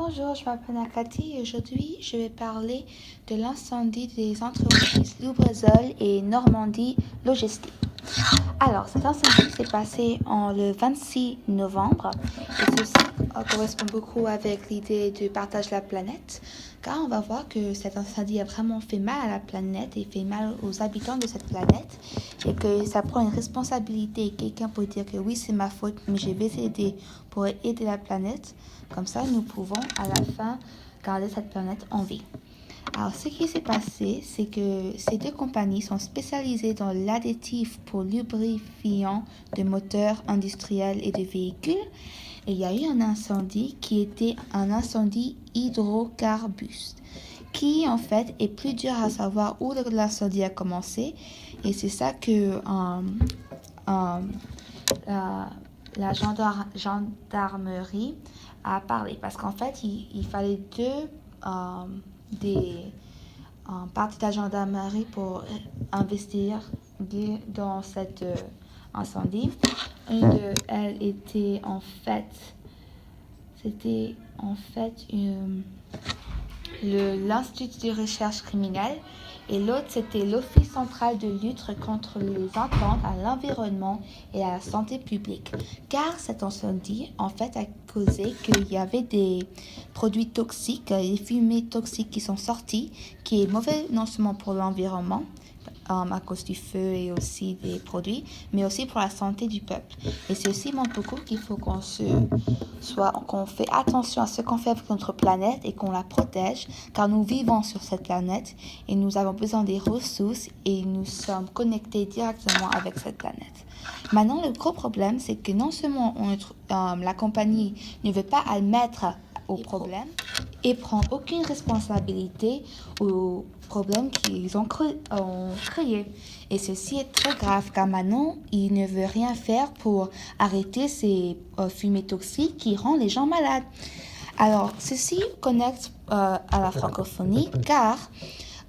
Bonjour, je m'appelle Nakati et aujourd'hui je vais parler de l'incendie des entreprises Lubrizol et Normandie Logistique. Alors, cet incendie s'est passé le 26 novembre et ceci correspond beaucoup avec l'idée de partage de la planète, car on va voir que cet incendie a vraiment fait mal à la planète et fait mal aux habitants de cette planète et que ça prend une responsabilité et quelqu'un peut dire que oui, c'est ma faute, mais je vais aider pour aider la planète. Comme ça, nous pouvons à la fin garder cette planète en vie. Alors, ce qui s'est passé, c'est que ces deux compagnies sont spécialisées dans l'additif pour lubrifiant de moteurs industriels et de véhicules. Et il y a eu un incendie qui était un incendie hydrocarbure, qui en fait est plus dur à savoir où l'incendie a commencé. Et c'est ça que la gendarmerie a parlé. Parce qu'en fait, il fallait des parties de la gendarmerie pour investiguer dans cet incendie. Une de elles était l'Institut de recherche criminelle et l'autre c'était l'Office central de lutte contre les atteintes à l'environnement et à la santé publique. Car cet incendie en fait a causé qu'il y avait des produits toxiques, des fumées toxiques qui sont sorties, qui est mauvais non seulement pour l'environnement, à cause du feu et aussi des produits, mais aussi pour la santé du peuple. Et c'est aussi montre beaucoup qu'il faut qu'on fait attention à ce qu'on fait avec notre planète et qu'on la protège, car nous vivons sur cette planète et nous avons besoin des ressources et nous sommes connectés directement avec cette planète. Maintenant, le gros problème, c'est que non seulement la compagnie ne veut pas admettre au problème et prend aucune responsabilité aux problèmes qu'ils ont créés. Et ceci est très grave car maintenant, il ne veut rien faire pour arrêter ces fumées toxiques qui rendent les gens malades. Alors, ceci connecte à la francophonie car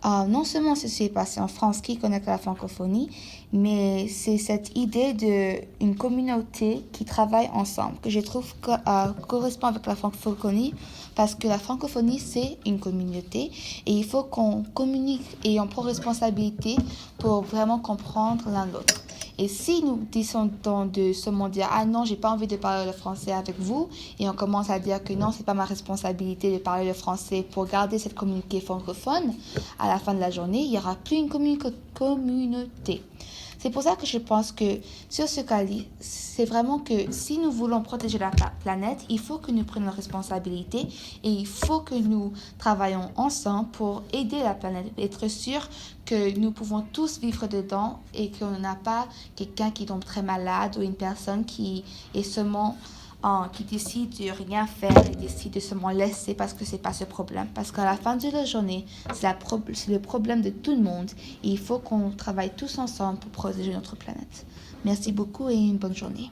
non seulement ceci est passé en France qui connecte à la francophonie, mais c'est cette idée d'une communauté qui travaille ensemble que je trouve correspond avec la francophonie parce que la francophonie c'est une communauté et il faut qu'on communique et on prend responsabilité pour vraiment comprendre l'un l'autre. Et si nous décidons de seulement dire « Ah non, j'ai pas envie de parler le français avec vous » et on commence à dire que non, c'est pas ma responsabilité de parler le français pour garder cette communauté francophone, à la fin de la journée, il n'y aura plus une communauté. C'est pour ça que je pense que sur ce cas-là, c'est vraiment que si nous voulons protéger la planète, il faut que nous prenions nos responsabilités et il faut que nous travaillons ensemble pour aider la planète, être sûr que nous pouvons tous vivre dedans et qu'on n'a pas quelqu'un qui tombe très malade ou une personne qui est seulement qui décide de rien faire et décide de seulement laisser parce que c'est pas ce problème. Parce qu'à la fin de la journée, c'est le problème de tout le monde et il faut qu'on travaille tous ensemble pour protéger notre planète. Merci beaucoup et une bonne journée.